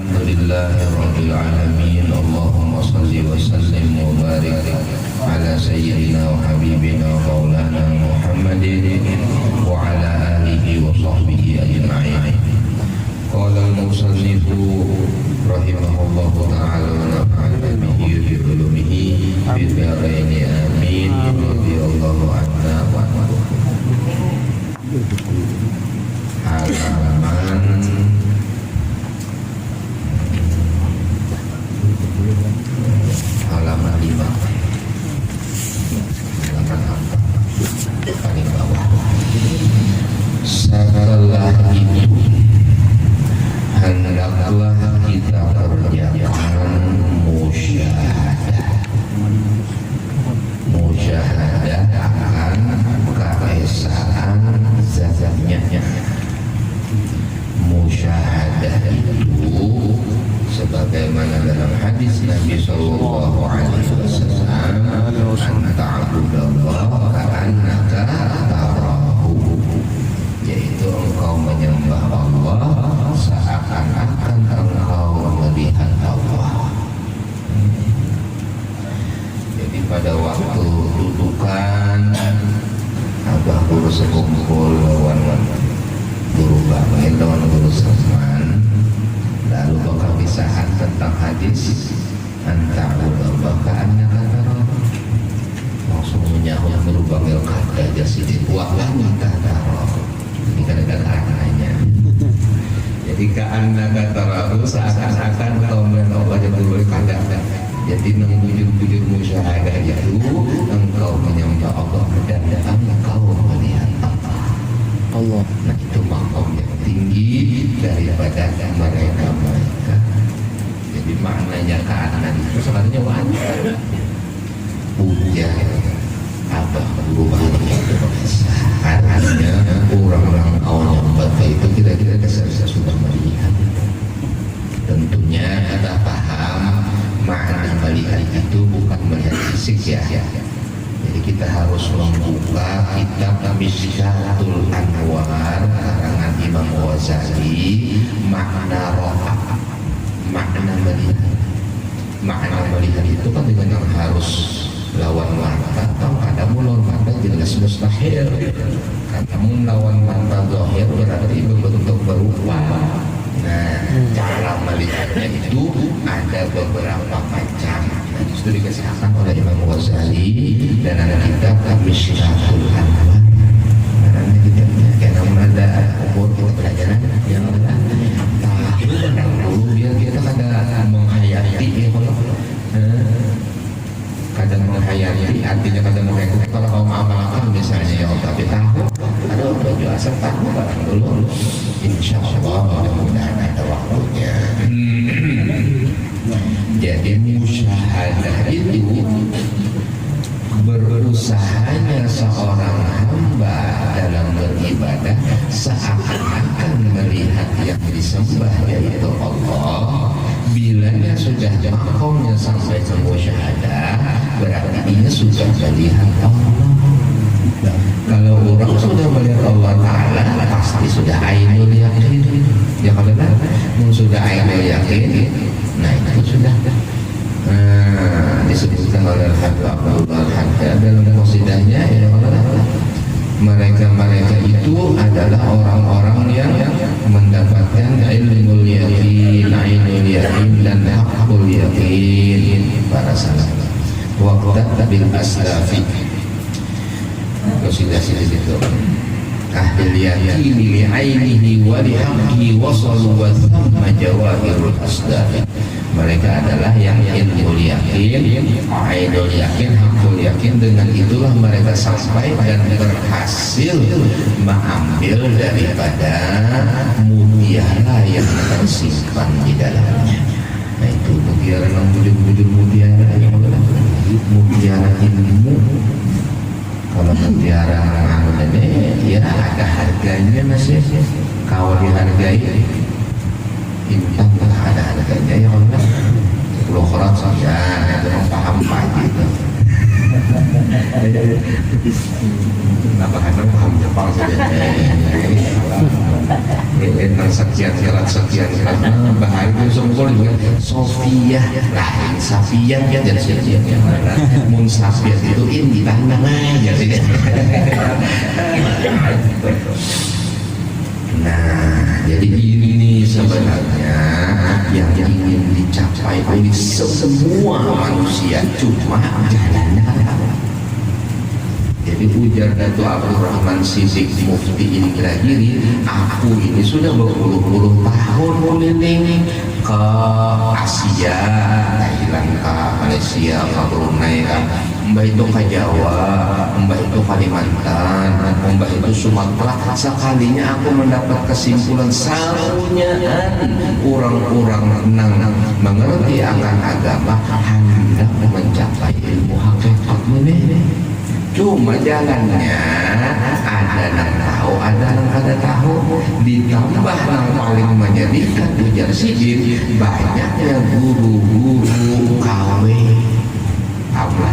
Alhamdulillahirabbil alamin. Allahumma shalli wa sallim wa barik ala sayyidina wa habibina wa maulana Muhammadin wa ala alihi wa sahbihi ajma'in. Qala al-musannifu rahimahullahu ta'ala wa nafa'ana bihi bi ulumihi fid dharain amin. Radhiyallahu anna wa anhu. Halaman 5, halaman 4 paling bawah. Setelah itu hendaklah kita kerjakan musyahadah akan keesaan zatnya. Musyahadah itu sebagaimana dalam hadis Nabi sallallahu alaihi wasallam, anta'budallaha ka'annaka tarahu, yaitu engkau menyembah Allah seakan-akan engkau melihat Allah. Jadi pada waktu dudukan abah guru sekumpul lawan guru Bangil lawan guru Salman, lalu bakal pisahan tentang hadis anta'budallaha ka'annaka tarahu, langsung menyahut guru Bangil kata jasidi wa'annaka tarahu. Ini kadang-kadang jadi ka'annaka tarahu, seakan-akan kau melihat Allah. Jadi kadang-kadang jadi membujur-bujur musyahadah itu engkau menyembah Allah dan engkau melihat Allah. Nah, itu maqam yang tinggi daripada mereka. Jadi maknanya ka'annan itu sebenarnya wajib puja abah guru itu artinya orang-orang awam baca itu kira-kira dasar sudah melihat. Tentunya kita paham makna melihat itu bukan melihat fisik ya. Jadi kita harus membuka kitab Mishkatul Anwar karangan Imam Ghazali, makna ro'ah, makna melihat. Makna melihat itu kan dengan harus lawan mata atau ada mulur mata jelas mustahil. Namun lawan mata zahir berarti berbentuk berupa. Nah, cara melihatnya itu ada beberapa macam. Nah, itu dikasihkan oleh Imam Ghazali dan ada kitab Mishkatul Anwar. Karena kitabnya kayak namun ada umur kita pelajaran yang ada dulu dia kadang menghayati ya kadang menghayati, artinya kadang menghayati. Kalau kau mengamalkan misalnya ya tapi tahu ada baju asal tahu barang dulu, insya Allah mudah-mudahan ada waktunya. Jadi musyahadah itu berusahanya seorang hamba dalam beribadah seakan-akan melihat yang disembah yaitu Allah. Bilanya sudah makomnya sampai ke musyahadah, berarti dia sudah melihat Allah. Kalau orang sudah melihat Allah Ta'ala pasti sudah ainul yakin. Ya kalau sudah ainul yakin, nah itu sudah disebutkan oleh Habib Abdullah Al-Haddad dalam qasidahnya ya, mereka itu adalah orang-orang yang mendapatkan ilmul yakin, ainul yakin dan haqqul yakin. Para salaf waqtat bil aslafi, qasidah itu ahlul yakin li ainihi wa li haqqihi wasalu wa thamma jawahirul asdaq. Mereka adalah yang ilmul yakin, ainul yakin, haqqul yakin. Dengan itulah mereka sampai dan berhasil mengambil daripada mutiara yang tersimpan di dalamnya. Nah itu mutiara yang bujur-bujur mutiara yang mutiara ilmu. Kalau mutiara ini ya ada harganya masih, kalau dihargai intan ada harganya ya Allah. 10 koran saja itu paham pagi itu. Kenapa karena paham Jepang saja. tentang sekian kerat bahaya itu semua juga Sofia lain Safian ya dan sekian yang mana mun Safian itu ini tanda aja sih. Nah, jadi ini sebenarnya yang ingin dicapai oleh semua manusia, cuma jalannya apa? Jadi ujar Datuk Abdul Rahman Siddiq Mufti Indragiri, aku ini sudah berpuluh-puluh tahun keliling ke Asia, Thailand, ke Malaysia, ke Brunei, mbak itu ke Jawa, mbak itu Kalimantan, mbak itu Sumatera. Sekalinya aku mendapat kesimpulan sarunyaan orang-orang nang mengerti akan agama hendak mencapai ilmu hakikat ini. Cuma jalannya ada yang tahu, ada yang kada tahu. Ditambah yang paling menyedihkan ujar Sidin, banyaknya guru-guru KW Allah.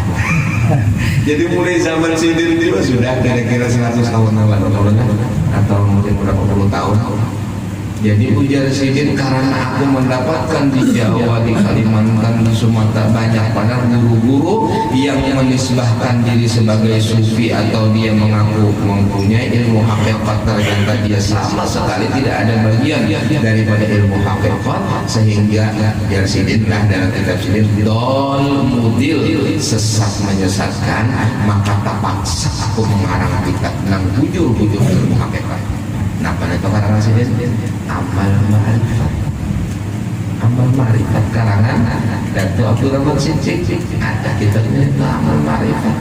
Jadi mulai zaman Sidin itu sudah kira-kira 100 tahun atau mungkin berapa puluh tahun. Jadi ujar Sidin, karena aku mendapatkan di Jawa, di Kalimantan, di Sumatera banyak pada guru-guru yang menisbahkan diri sebagai sufi atau dia mengaku mempunyai ilmu hakikat, ternyata dia sama sekali tidak ada bagian daripada ilmu hakikat, sehingga ujar Sidin lah dalam kitab Sidin dol mudil, sesat menyesatkan, maka terpaksa aku mengarang kitab tentang bujur-bujur ilmu hakikat. Nah, pada itu karangan Sidin amal ma'rifat, amal ma'rifat karangan Datuk Abdul Rahman Siddiq, ada kitabnya itu amal ma'rifat.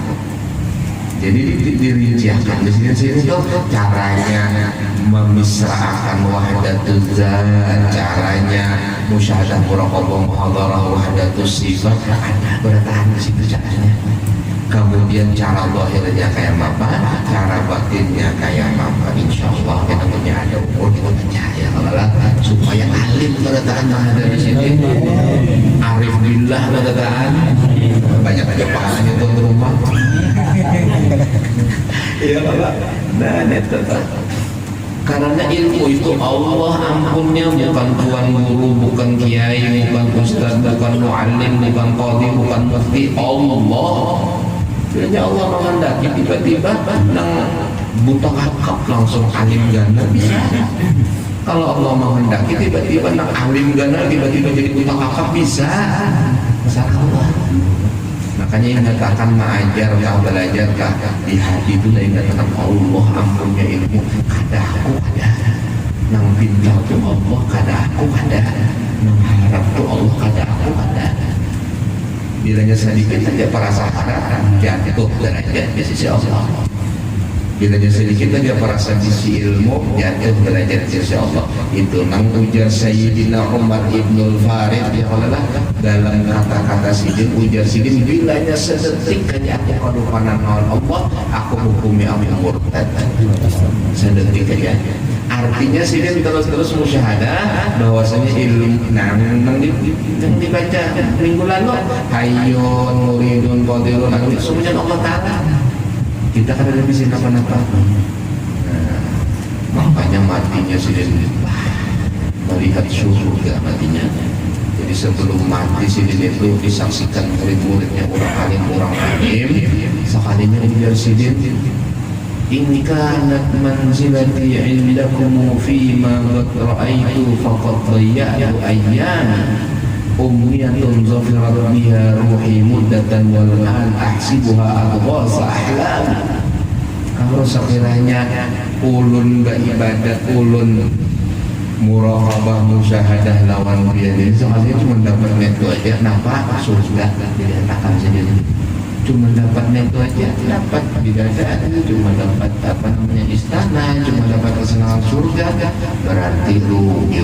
Jadi dirincikan di sini itu caranya memisrahkan wahdatul zat, caranya musyahadah muraqabah muhadarah wahdatus sifat, ada bertahan di situ caranya. Kemudian cara zahirnya kayak apa, cara batinnya kayak apa, insya Allah kita punya ada umur, kita percaya Allah supaya alim kedatangan ada di sini, arif billah kedatangan banyak aja pahalanya tuan rumah. Iya Allah. Nah itu karena ilmu itu Allah ampunnya bukan tuan guru, bukan kiai, bukan ustaz, bukan muallim, bukan qadhi, bukan mufti, Allah. Bila Allah menghendaki tiba-tiba nang buta akap langsung alim gana bisa. Kalau Allah menghendaki tiba-tiba nang alim gana tiba-tiba jadi buta akap bisa. Masalah Allah. Makanya yang katakan mengajar kah belajar kah di hati itu yang katakan Allah ampunnya ilmu kada aku ada, nang pinta tu Allah kada aku ada, nang harap tu Allah kada aku ada. Bilanya sedikit saja para sahabat jatuh derajat di sisi Allah. Bilanya sedikit saja para sisi ilmu jatuh derajat di sisi Allah. Itu nang ujar Sayyidina Umar ibnul Farid Allah dalam kata-kata Sidin, ujar Sidin, bilanya sedetik saja aku kadupanan Allah, aku hukumi aku murtad. Sedetik saja. Artinya Sidin terus musyahadah bahwasanya ilmu nang dibaca minggu lalu hayyun muridun qadirun semuanya Allah Ta'ala. Kita kan ada bisa apa-apa. Makanya matinya Sidin melihat surga matinya. Jadi sebelum mati Sidin itu disaksikan murid-muridnya orang alim. Sekalinya ujar Sidin, in kanat manzilati indakum fima qad ra'aitu faqad dayya'tu ayyami umniyatun zafirat biha ruhi muddatan wal an ahsibuha adghasa ahlam. Kalau sekiranya ulun beribadat, ulun muraqabah musyahadah lawan dia, jadi soalnya cuma dapat itu aja, nampak surga dikatakan sendiri. Cuma dapat itu aja, dapat bidadari, cuma dapat apa namanya istana, cuma dapat kesenangan surga, berarti rugi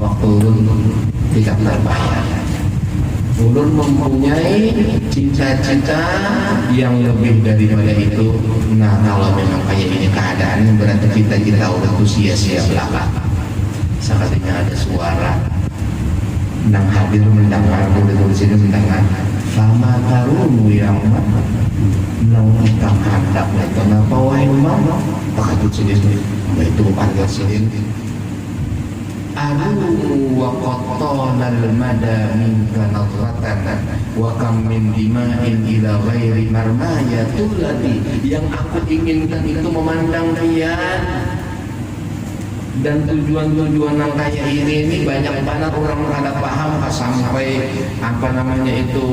waktu tidak terbayar. Ulun mempunyai cita-cita yang lebih daripada itu. Nah, kalau memang kayak ini keadaan, berarti cita-cita udah tuh sia-sia belaka. Sekalinya ada suara nang hadir mendengar, di sini mendengar sama tarunu yang nang tentang hadap itu napa wae pakatut sidin itu panggil sidin aduh wa qattalal mada minka nadratan wa kam min dima'in ila ghairi marmayatul ladhi. Yang aku inginkan itu memandang dia, dan tujuan-tujuan yang kayak ini banyak banget orang ada paham sampai apa namanya itu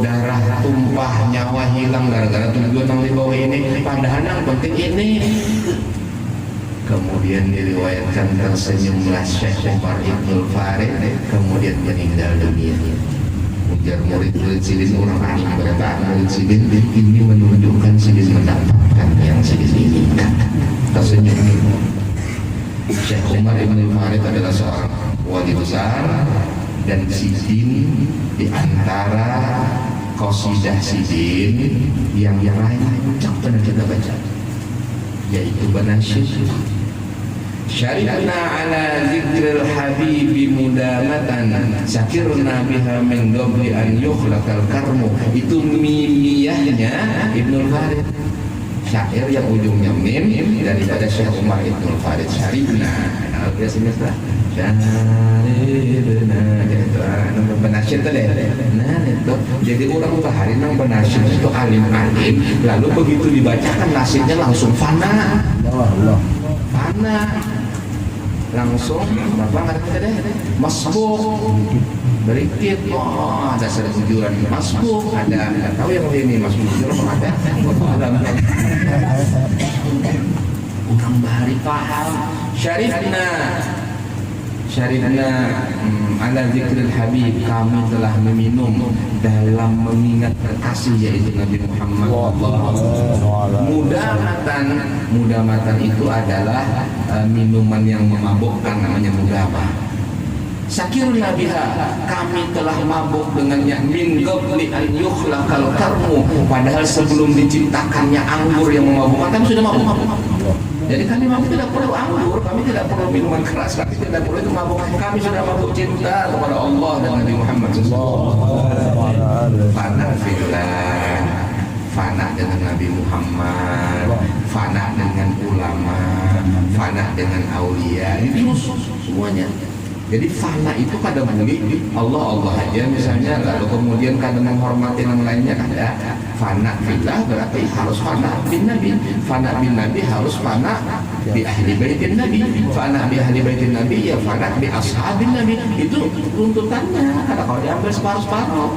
darah tumpah, nyawa hilang gara-gara tujuan yang di bawah ini, padahal yang penting ini. Kemudian diriwayatkan tersenyumlah Syekh Umar Ibnul Farid, kemudian meninggal dunia. Ujar murid-murid sidin, orang alim berkata murid sidin ini menunjukkan sidin mendapatkan yang sidin inginkan. Tersenyum. Syekh Umar Ibnul Farid adalah seorang wali besar, dan sidin di antara qasidah sidin yang rancak pernah kita baca, yaitu banasyid. Syaribna ala zikril habibi mudamatan sakirna biha min qabli an yukhlaqal karmu. Itu mimiyahnya Ibnul Farid, syair yang ujungnya mim daripada Syekh Umar Ibnul Farid. Syaribna biasanya lah syaribna itu nama benasyid tadi. Nah itu jadi orang bahari nang benasyid itu alim-alim, lalu begitu dibacakan nasyidnya langsung fana. Allah fana langsung apa ngerti deh masbuk berikit. Oh ada tujuan masbuk, ada tahu yang ini masbuk itu apa ada orang bahari paham. Syaribna ala zikril habib, kami telah meminum dalam mengingat kekasih yaitu Nabi Muhammad. Mudamatan itu adalah minuman yang memabukkan, namanya mudamah. Sakirna biha, kami telah mabuk dengannya min qabli an yukhlaqal karmu, padahal sebelum diciptakannya anggur yang memabukkan kami sudah mabuk. Jadi kami tidak perlu anggur, kami tidak perlu minuman keras, kami tidak perlu itu mabuk. Kami sudah mabuk cinta kepada Allah dan Nabi Muhammad SAW. Fana fillah, fana dengan Nabi Muhammad, fana dengan ulama, fana dengan aulia, itu semuanya. Jadi fana itu kadang boleh Allah aja misalnya, lalu kemudian kadang menghormati yang lainnya ada. Fana fillah berarti harus fana bin Nabi, fana bin Nabi harus fana bi ahli baitin Nabi, fana bi ahli baitin Nabi ya fana bi ashabin Nabi. Itu tuntutannya, karena kalau diambil separuh-separuh.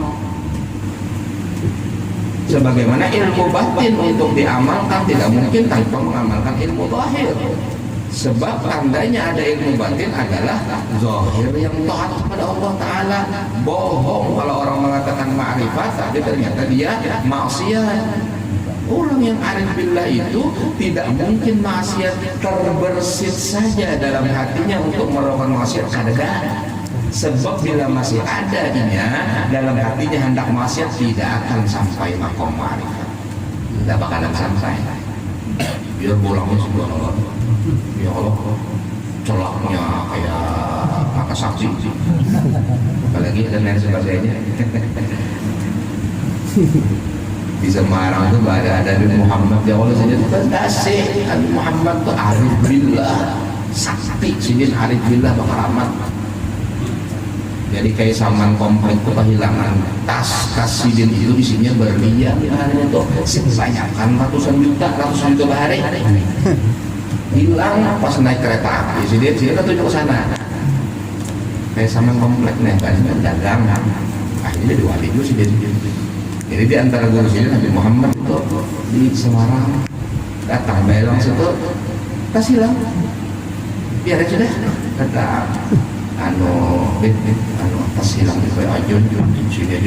Sebagaimana ilmu batin untuk diamalkan tidak mungkin tanpa mengamalkan ilmu zahir. Sebab tandanya ada ilmu batin adalah zahir yang taat kepada Allah Ta'ala. Bohong kalau orang mengatakan ma'rifat tapi ternyata dia maksiat. Orang yang arif billah itu tidak mungkin maksiat terbersit saja dalam hatinya untuk melakukan maksiat kadang-kadang. Sebab bila masih ada dalam hatinya hendak maksiat, tidak akan sampai makom ma'rifat, tidak bakalan sampai. Biar bolongnya sebuah Allah, ya Allah celaknya kayak maka saksi, apalagi dan lain sebagainya. Di Semarang itu ada Nabi Muhammad, ya Allah saja kasih Nabi Muhammad itu arif billah, sakti sidin arif billah bakaramat. Jadi kayak saman komplek itu kehilangan tas sidin itu isinya berlian, itu sebanyakan ratusan juta bahari hilang pas naik kereta api. Sidin kan tujuh ke sana kayak saman komplek nih, banyak dagang akhirnya jadi wali dulu sidin. Jadi di antara guru sidin Nabi Muhammad itu di Semarang datang belang situ tas hilang, biar sudah kata tas hilang itu ajun sini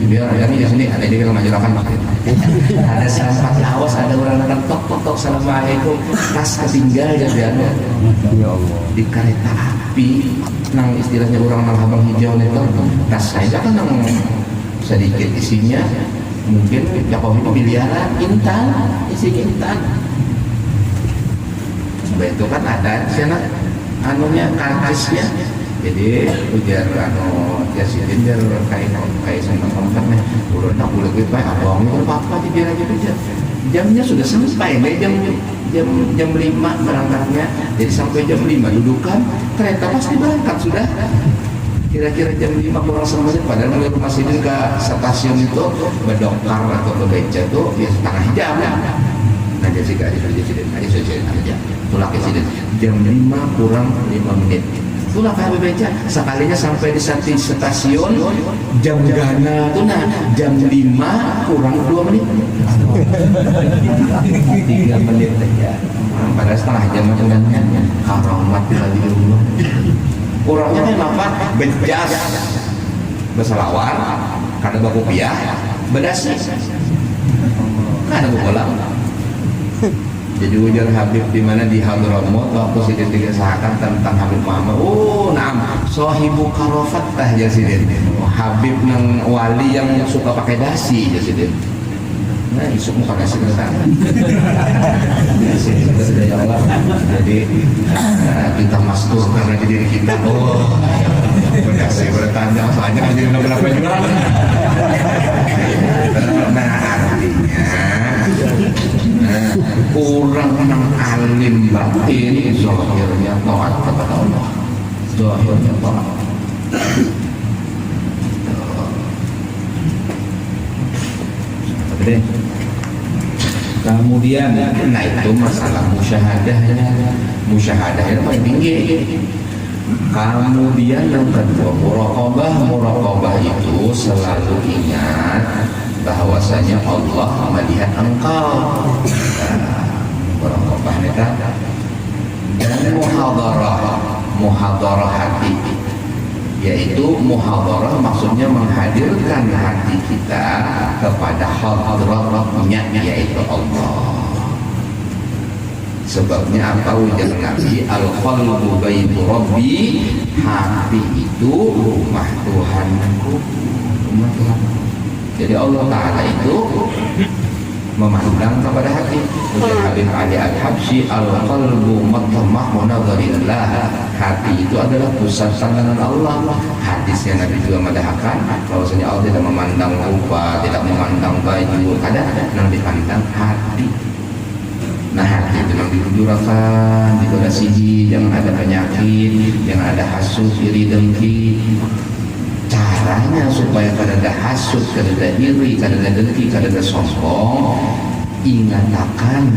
dia yang di sini ada di masyarakat ada sampah lawas, ada orang datang tok assalamualaikum, tas ketinggal ya Allah di kereta api, nang istilahnya orang nang abang hijau itu tas saya kan nang sedikit isinya mungkin Jokowi miliaran intan, isinya intan. Itu kan ada sana anunya karkasnya. Jadi ujar jasidin dia kayak sama kompak nih, udah nak boleh kita abang itu apa di dia lagi kerja. jamnya sudah sampai, jam 5 berangkatnya, jadi sampai jam 5 dudukan, kereta pasti berangkat sudah kira-kira jam 5 kurang 5 menit, padahal kalau rumah sini ke stasiun itu bedokar atau ke beca itu ya setengah jam. Nah jadi aja tulak insiden jam 5 kurang 5 menit tulak ke beca, sekalinya sampai di stasiun jam gana tuh, nah jam 5 kurang 2 menit 3 menit aja, padahal setengah jam sebenarnya karomat di rumah. Kurangnya kenapa? Bejas beselawar karena baku piah bedasi karena bolang. Jadi ujar Habib di mana di Hadramaut waktu sidin digesahkan tentang Habib Muhammad. Oh, naam, sahibu karofat tah ya sidin. Habib yang wali yang suka pakai dasi ya sidin. Nah, isuk muka dasi ke sana. Ya Allah. Jadi kita mastur karena di diri kita. Oh, dasi bertanya soalnya kan jadi berapa juga. Nah, artinya kurang alim batin, zahirnya taat kepada Allah, zahirnya taat. Kemudian, nah itu masalah musyahadahnya paling tinggi. Kemudian yang kedua muraqabah itu selalu ingat bahwasanya Allah melihat engkau. Muraqabah neta dan muhadarah hati, yaitu muhadarah maksudnya menghadirkan hati kita kepada hadratnya yaitu Allah. Sebabnya apa ujar Nabi, al-qalbu baitu rabbi, hati itu rumah Tuhanku, rumah Tuhan. Jadi Allah Ta'ala itu memandang kepada hati. Ujar Habib Ali Al-Habsyi, al-qalbu matmah munadharillah, hati itu adalah pusat pandangan Allah. Hadisnya Nabi juga mendahkan bahwasanya Allah tidak memandang rupa, tidak memandang baju, ada yang dipandang hati. Nah, hati itu yang ditujurakan, dikodasihi, jangan ada penyakit, jangan ada hasud, iri, dengki. Caranya supaya kada ada hasud, kada ada iri, kada ada dengki, kada ada sombong, ingatakan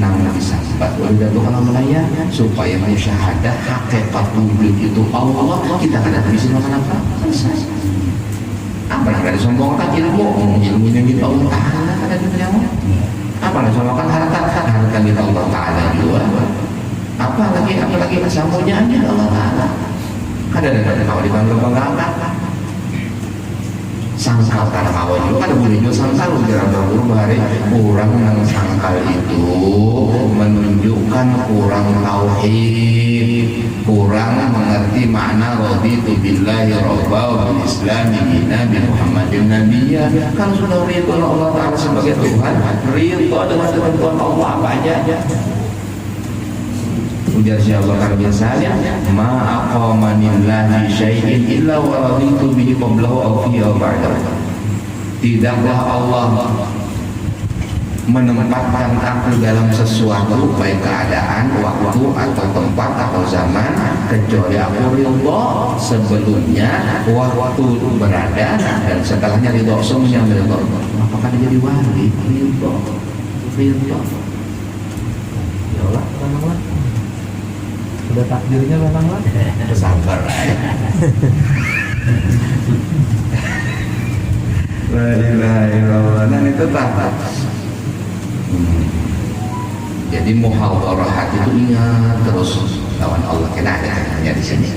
nang disambat oleh Tuhan Malaya supaya musyahadah hakikat wujud itu Allah, kita kada bisa makan apa? Selesai. Apa yang kada disombongkan ilmunya gitu Allah Ta'ala kada diterima. Apa yang disombongkan harta kita Allah Ta'ala juga. Apalagi kesamuannya Allah Ta'ala. Kada ada mau dibangga-banggakan. Sangkal karena awal juga kan boleh juga sangkal ujaran berburu hari kurang yang sangkal itu menunjukkan kurang tauhid, kurang mengerti makna raditu billahi rabba wa bil islami dina bi Muhammadin nabiyya. Kalau sudah ridho Allah Ta'ala sebagai Tuhan, ridho dengan ketentuan Allah apa aja. Ujar si Allah Ta'ala ma aqamanillahi syai'in illa wa raditu bihi qablahu aw fihi aw ba'dahu. Tidaklah Allah menempatkan aku dalam sesuatu, baik keadaan, waktu atau tempat atau zaman, kecuali aku ridho sebelumnya waktu berada dan setelahnya ridho, semuanya ridho. Apakah dia jadi wali? Ridho. Ya Allah, tenanglah. Udah takdirnya memang lah. Sabar aja. La ilaha illallah. Dan itu tak. Jadi muhadarah hati itu ingat terus lawan Allah, kena ada hanya di sini.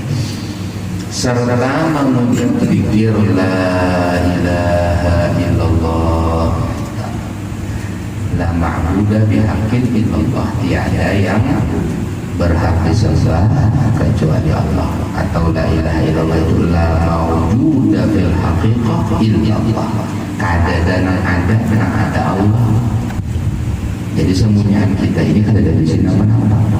Serta mengucap zikir la ilaha illallah. La ma'budu bihaqqin illallah. Tiada yang berhak disembah kecuali Allah, atau la ilaha illallah itu la mawjuda fil haqiqah illallah. Kada dan ada Allah. Jadi semuanya kita ini kada ada di sini nama-nama.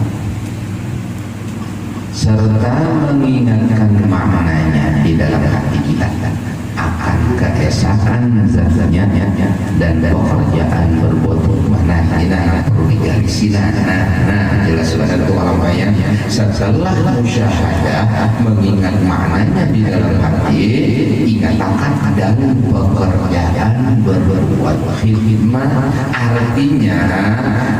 Serta mengingatkan maknanya di dalam hati kita. Apa akan keesaan zatnya dan pekerjaan berbuat mana ini perlu digarisin. Nah jelas banget tuh kalau bayang setelah musyahadah mengingat maknanya di dalam hati, ingatakan dalam pekerjaan berbuat khidmat, artinya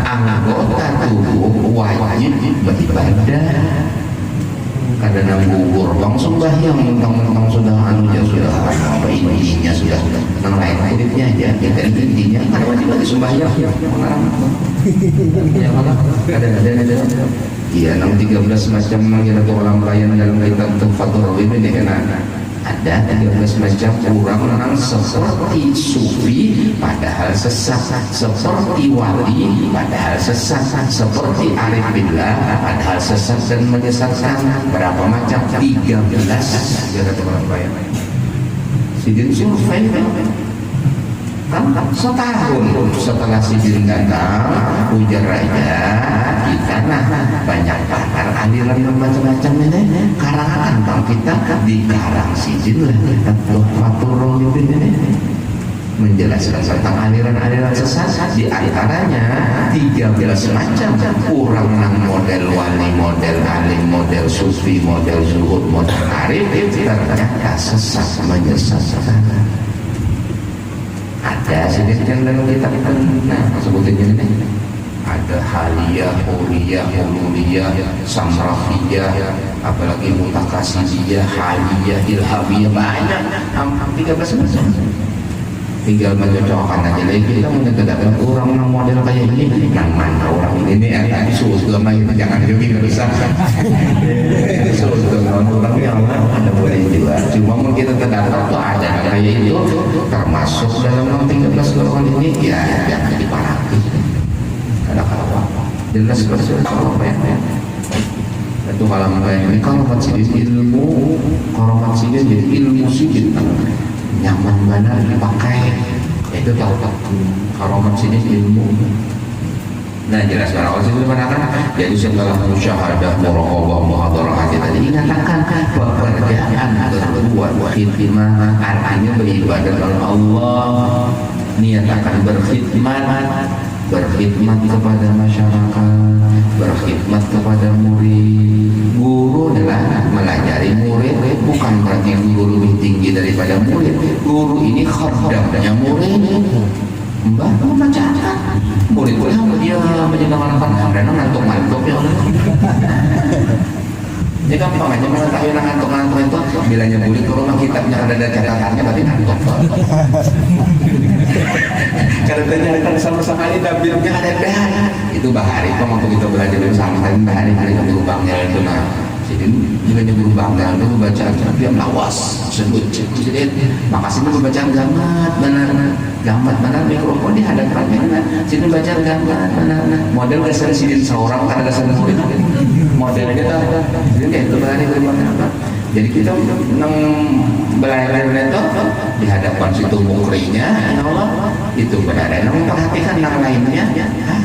anggota tubuh wajib beribadah. Kadang gugur langsung sembahyang mentang-mentang sudah sudah apa intinya sudah yang lain kulitnya aja kita intinya kan wajib sembahyang ya mana ada iya 13 macam mengira orang lain dalam kitab Tuhfatul Rawi ini kan ada 13 macam orang seperti sufi padahal sesat, seperti wali padahal sesat, seperti arif billah padahal sesat dan menyesatkan. Berapa macam? 13. Kira orang lain sidin survei kan setahun setelah sidin datang ujar raja kita banyak pakar aliran macam-macam ini karangan bang kita di karang sidin lah Tuhfatul Rawi ini menjelaskan tentang aliran-aliran sesat, di antaranya 13 macam kurang model wali, model alim, model sufi, model zuhud, model arif ternyata sesat menyesatkan. Ada sedikit dalam kitab sebutin ini ada haliyah, huliyah, hululiyah, samrafiyah, apalagi mutakasibiyah, haliyah, ilhamiyah, banyak 13 macam. Tinggal mencocokkan aja lagi kita menetapkan orang model kayak ini yang mana orang ini tadi susul lama itu jangan jadi besar susul orang yang ada boleh juga cuma mungkin kita terdapat tuh ada kayak itu termasuk dalam 13 golongan ini ya jangan diparaki ada kalau jelas kalau apa ya itu kalau kayak ini kalau sidin ilmu kalau sidin jadi ilmu sidin nyaman mana dipakai itu tahu karomat sini ilmu. Nah jelas kalau sini mana jadi setelah musyahadah muraqabah muhadharah hati tadi ingatkan pekerjaan berbuat khidmat artinya beribadah kepada Allah, niat akan berkhidmat kepada masyarakat, berkhidmat kepada murid. Guru adalah melajari murid, bukan berarti guru lebih tinggi daripada murid. Guru ini khadamnya murid. Mbak membacakan murid dia menyenangkan dan ngantuk-ngantuk ya. Jadi kan makanya mengetahui ngantuk-ngantuk itu bilanya murid ke rumah kitabnya ada catatannya tapi ngantuk. Kalau ternyata sama-sama ini dapilnya ada itu bahari kok waktu kita belajar bersama kan bahari kita berubahnya itu nah jadi juga berubahnya itu bacaan tapi yang lawas sebut jadi makasih itu bacaan gamat benar mikrofon di hadapannya sini baca gamat benar model dasar sidin seorang kan ada dasar murid modelnya kita jadi itu bahari apa jadi kita belajar itu di hadapan situ mukrinya ya Allah itu benar dan memperhatikan yang lainnya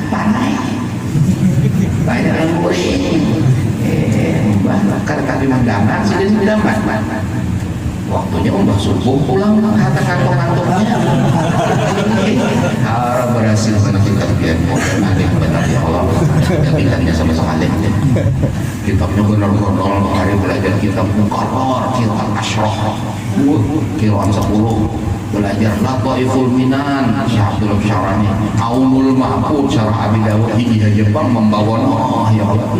pandai banyak yang murid bahkan kami mendangar sidin mendapat waktunya udah subuh pulang kata kantong-kantongnya harap berhasil menentukan dia alim benar ya Allah pilihannya sama sekali kitabnya benar-benar hari belajar kitab mukarrar kitab asyrah kiloan 10 belajar Lataiful Minan Syekh Abdul Syarani Aunul Mahfud Syarah Abi Dawud ini Jepang membawa ya Allah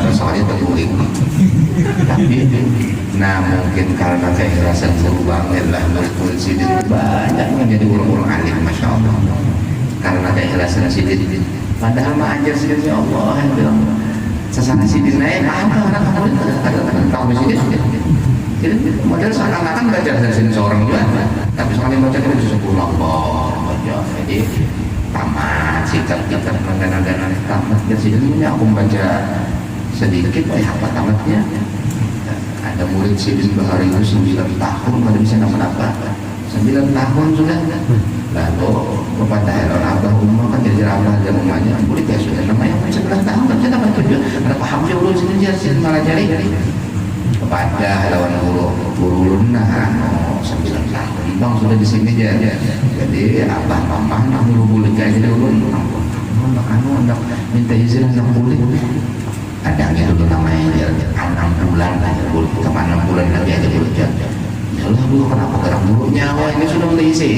rasanya terguling tapi mungkin karena keikhlasan guru banget lah murid sidin banyak menjadi orang-orang alim Masya Allah karena keikhlasan sidin padahal mah ajar sidin ya Allah yang bilang sesana sidin naik paham anak murid tahu sidin jadi model seakan-akan baca dari sini seorang juga tapi sekali baca itu bisa pulang baca jadi tamat sikap-sikap mengenal-kenal tamat dan sidin punya aku baca sedikit apa tamatnya ada murid sidin bahari itu 9 tahun pada bisa apa 9 tahun sudah lalu kepada Heron Abah Umar kan jadi ramah dan umumnya murid ya sudah namanya 9 tahun kan saya dapat tujuh ada paham dia ulun sidin malah cari kepada lawan guru nah 9 tahun bang sudah di sini aja. Jadi abah mama nak bulu aja dulu nak minta izin nak boleh. Adanya dulu namanya 6 bulan aja boleh, sama 6 bulan lagi aja boleh jalan. Yalah dulu kenapa gerak dulu nyawa ini sudah mulai isi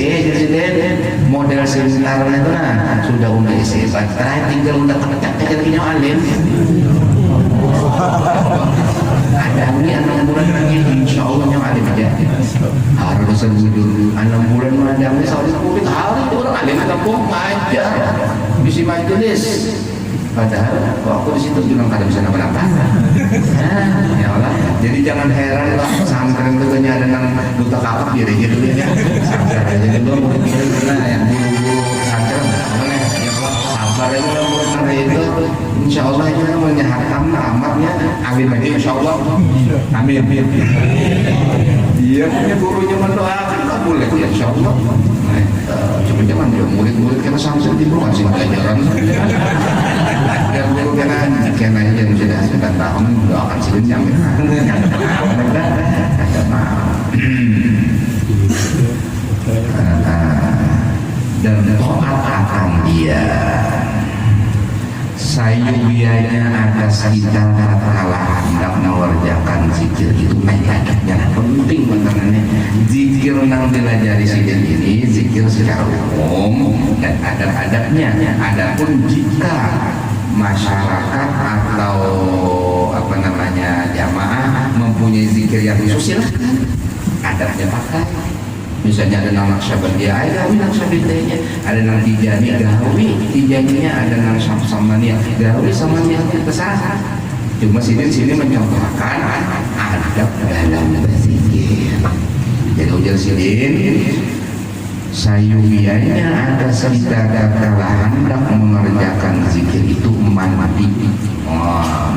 model sebentar itu nah sudah mulai isi terakhir tinggal udah kecak lagi nyawa alim. Ada ini 6 bulan lagi insya Allah nyawa alim aja harus sebujur 6 bulan madamnya soalnya kulit hari itu orang alim kampung ngajar bisi majelis. Padahal kok aku di situ juga kadang bisa napa-napa. Ya Allah. Jadi jangan heran lah pesantren itu ada yang buta kakak diri gitu ya. Jadi dulu yang dulu pesantren mana ya Allah sabar itu karena itu insya Allah itu menyehatkan amatnya amin aja insya Allah amin. Dia punya gurunya mendoakan tak boleh insya Allah. Cuma jangan dia murid-murid kena sampai di rumah sih pelajaran. Dan guru kena yang sudah 9 tahun doakan sih jam dan toat akan dia sayubianya atas kita kalah hendak mengerjakan zikir itu yang penting benerannya zikir nang dilajari zikir ini zikir secara umum dan adab-adabnya. Adapun jika masyarakat atau apa namanya jamaah mempunyai zikir yang khusus silahkan adabnya pakai. Misalnya ada nama Syabandiyah, gawi nang Syabandiyahnya, ada nama Tijani, gawi Tijaninya, ada nama Samaniyah, gawi Samaniyah besar. Cuma sini mencontohkan adab dalam berzikir. Jadi ujar silin sayubianya ada sekitar kala hendak mengerjakan zikir itu mandi.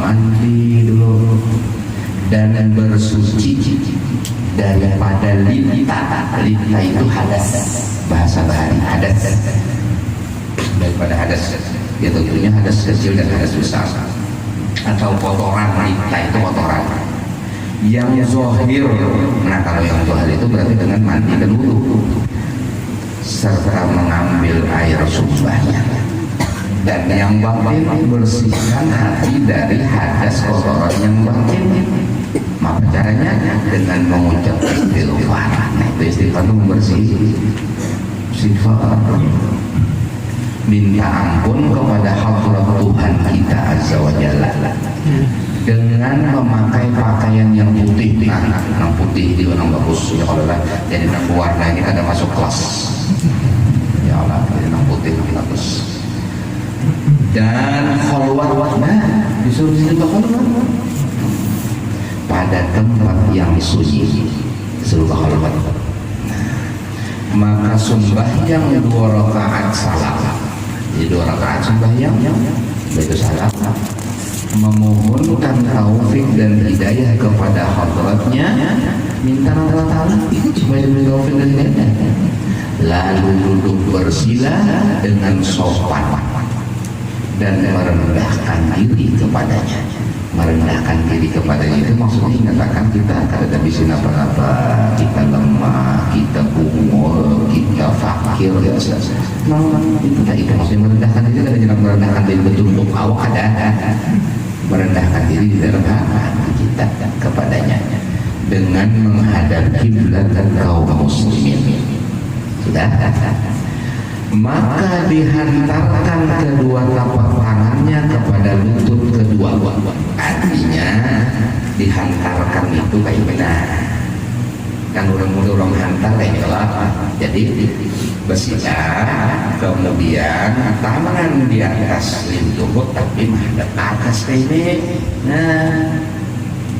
Mandi dulu dan bersuci daripada lita itu hadas, bahasa bahari hadas, daripada hadas ya tentunya hadas kecil dan hadas besar atau kotoran. Lita itu kotoran yang zohir. Nah kalau yang zohir itu berarti dengan mandi dan wudu serta mengambil air sumbahnya. Dan yang batin bersihkan hati dari hadas kotoran yang batin. Maka caranya dengan mengucap istighfar. Nah itu istighfar itu membersih. Istighfar minta ampun kepada hadrat Tuhan kita Azza wa Jalla dengan memakai pakaian yang putih. Nah yang putih itu yang bagus ya kalau lah. Jadi yang warna ini ada masuk kelas ya Allah. Jadi yang putih yang bagus dan khalwat. Nah disuruh istighfar pada tempat yang sunyi seluruh khalwat. Maka sembahyang 2 rakaat salam. Jadi 2 rakaat sembahyang itu salam, memohonkan taufik dan hidayah kepada hadratnya, minta Allah Ta'ala supaya diberi taufik dan hidayah. Lalu duduk bersila dengan sopan dan merendahkan diri kepadanya. Merendahkan diri kepadanya itu maksudnya mengatakan kita kada bisa apa-apa, kita lemah, kita kumuh, kita fakir ya. Itu tadi itu maksudnya merendahkan diri. Kada jangan merendahkan diri bentuk awak ada, merendahkan diri di dalam hati kita kepadanya dengan menghadap kiblat kaum muslimin. Sudah. Maka dihantarkan kedua telapak tangannya kepada lutut kedua. Artinya dihantarkan itu kayak benar. Kan orang hantar kayak apa? Jadi bersila, kemudian tangan di atas lutut tapi menghadap ke atas kayak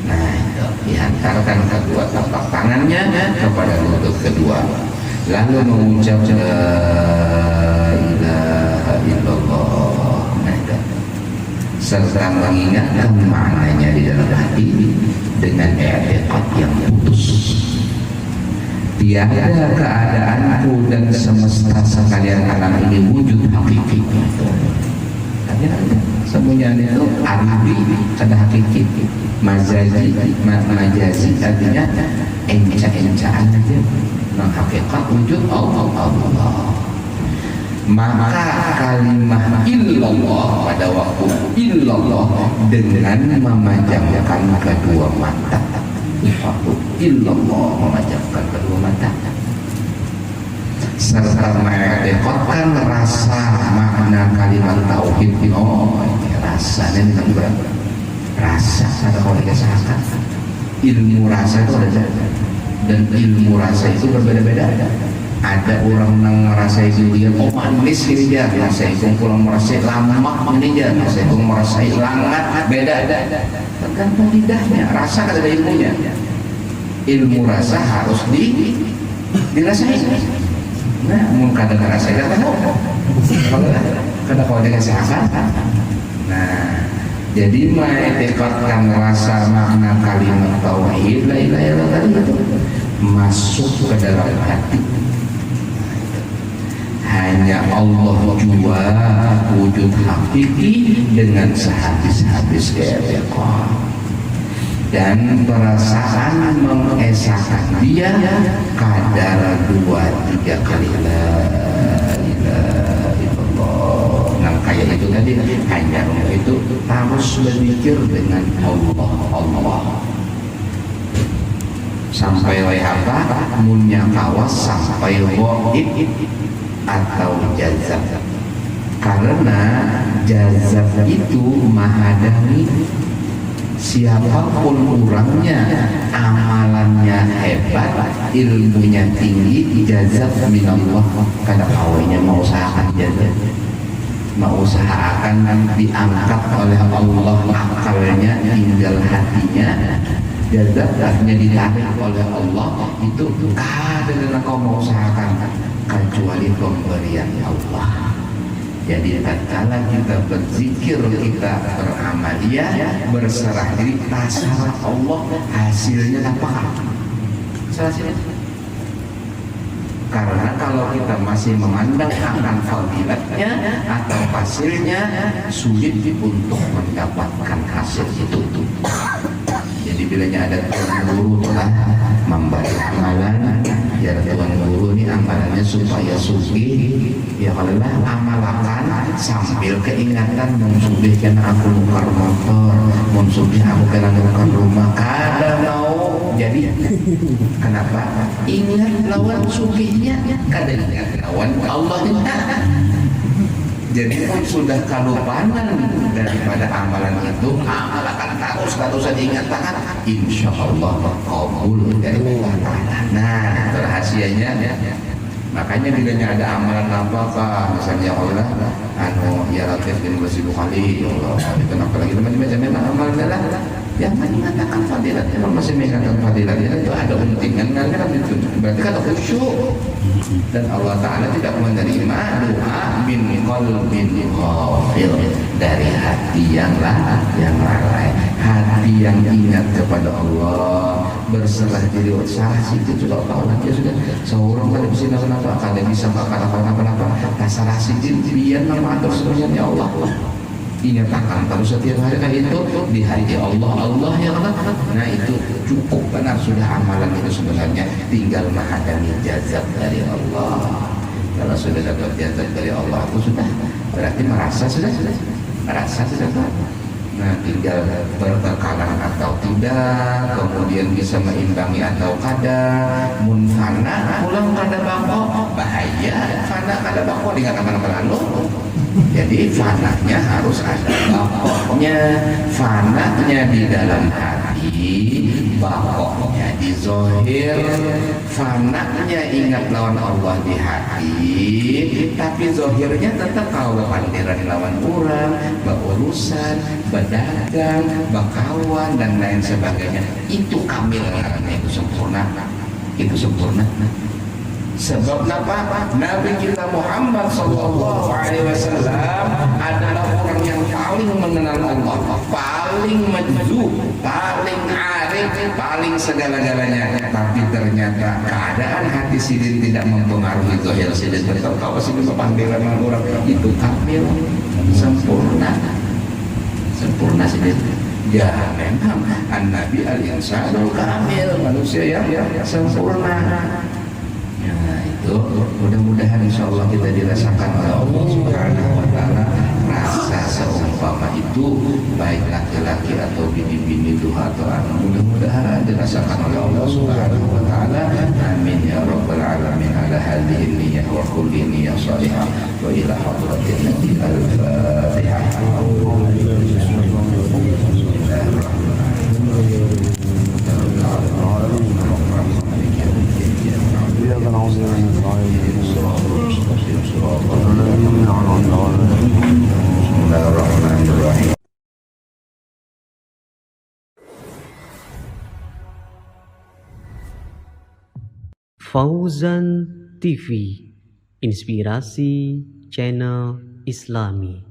nah itu dihantarkan kedua telapak tangannya kepada lutut kedua. Lalu mengucap la ilaha illallah serta mengingatkan maknanya di dalam hati dengan i'tiqad yang putus. Tiada keadaanku dan semesta sekalian alam ini wujud hakiki. Sembunyian itu arti kada hakiki, majazi artinya enca-encaan aja. Nah, hakikat wujud Allah. Maka kalimat illallah pada waktu illallah dengan memejamkan kedua mata. Waktu illallah memejamkan kedua mata serta mengekotkan rasa makna kalimat tauhid. Oh, rasa ini berapa? Rasa ada kalau dikasahkan ilmu rasa itu ada, dan ilmu rasa itu berbeda-beda. Ada orang yang merasa itu dia manis ini dia, merasa itu kurang merasa lama ini dia, merasa itu merasa langat, beda. Tergantung lidahnya, rasa ada ilmunya. Ilmu rasa harus dirasain. Nah, mungkin kadang rasa kita tahu, kadang kalau dia kesehatan. Nah, jadi mengetikatkan rasa makna kalimat tauhid la ilaha illallah itu masuk ke dalam hati. Hanya Allah jua wujud hakiki dengan sehabis-habis keekokan, dan perasaan mengesahkan dia kadar 2-3 kali la ilaha illallah. Nah, kayak itu tadi hanya itu harus berpikir dengan Allah sampai apa munya kawas sampai waib atau jazab, karena jazab itu menghadapi siapapun orangnya, amalannya hebat, ilmunya tinggi, jazab minallah. Karena awalnya mau usahakan jazab, mau usahakan diangkat oleh Allah akalnya, tinggal hatinya. Jazabnya ditarik oleh Allah itu kadang kau mau usahakan kecuali pemberian Allah. Jadi tatkala kita berzikir, kita beramaliyah, berserah diri tasarruf Allah, hasilnya apa? Hasilnya. Karena kalau kita masih memandang akan fadilatnya atau hasilnya, sulit untuk mendapatkan hasil itu. Jadi bilanya ada tuan guru telah memberi amalan, ya tuan guru ini amalannya supaya sugih, ya kalau amalkan sambil keingatan mensugihkan aku nukar motor, mensugih aku kena nukar rumah, kada mau jadi. Kenapa? Ingat lawan sugihnya, kada ingat lawan Allah. Jadi sudah kalupanan daripada amalan itu, amalkan terus diingatkan, insya Allah kabul dari Allah Ta'ala. Nah, itu rahasianya. Makanya bilanya ada amalan apakah, misalnya Allah ya Latif bin Wasibu Khalil, ya Allah, itu apalagi macam-macam amalan lah yang mengatakan fadilatnya, masih mengatakan fadilatnya itu ada untingan, kan itu berarti kata khusyuk. Dan Allah Ta'ala tidak menerima doa bin qalbin ghafil, dari hati yang lalai, hati yang ingat kepada Allah, berserah diri. Sahasi itu sudah tahu lagi sudah seorang kada bisa kenapa, kada bisa apa-apa, tasarah sidin biar nama atur sebenarnya Allah. Ingat akan terus setiap hari kan itu di hati Allah ya Allah. Nah itu cukup benar, sudah amalan itu sebenarnya tinggal menghadapi jazab dari Allah. Kalau sudah dapat jazab dari Allah itu sudah berarti merasa sudah. Nah tinggal bertekanan atau tidak, kemudian bisa meimbangi atau kada. Mun fana pulang kada bangko bahaya, fana kada bangko dengan apa-apa lalu. Jadi fananya harus ada bakoknya, fananya di dalam hati, bakoknya di zohir. Fananya ingat lawan Allah di hati, tapi zohirnya tetap kalau pandiran lawan orang, berurusan, berdagang, berkawan dan lain sebagainya. Itu kamil, itu sempurna. Sebab apa? Nabi kita Muhammad sallallahu alaihi wasallam adalah orang yang paling mengenal Allah, paling maju, paling arif paling segala-galanya. Tapi ternyata keadaan hati Sidin tidak mempengaruhi zahir Sidin. Kalau Sidin panggilan orang itu kamil, sempurna Sidin. Ya memang An-Nabi al-Insanul Kamil, manusia yang sempurna. Ya itu mudah-mudahan insya Allah kita dirasakan oleh Allah Subhanahu wa Ta'ala rasa seumpama itu, baik laki-laki atau bini-bini duha atau anak, mudah-mudahan dirasakan oleh Allah Subhanahu wa Ta'ala. Amin ya rabbal alamin. Ala hadhihi niyyah wa kulli niyyah salihah wa ila hadratin nabi al-fatihah. Bismillahirrahmanirrahim. Fauzan TV, inspirasi channel Islami.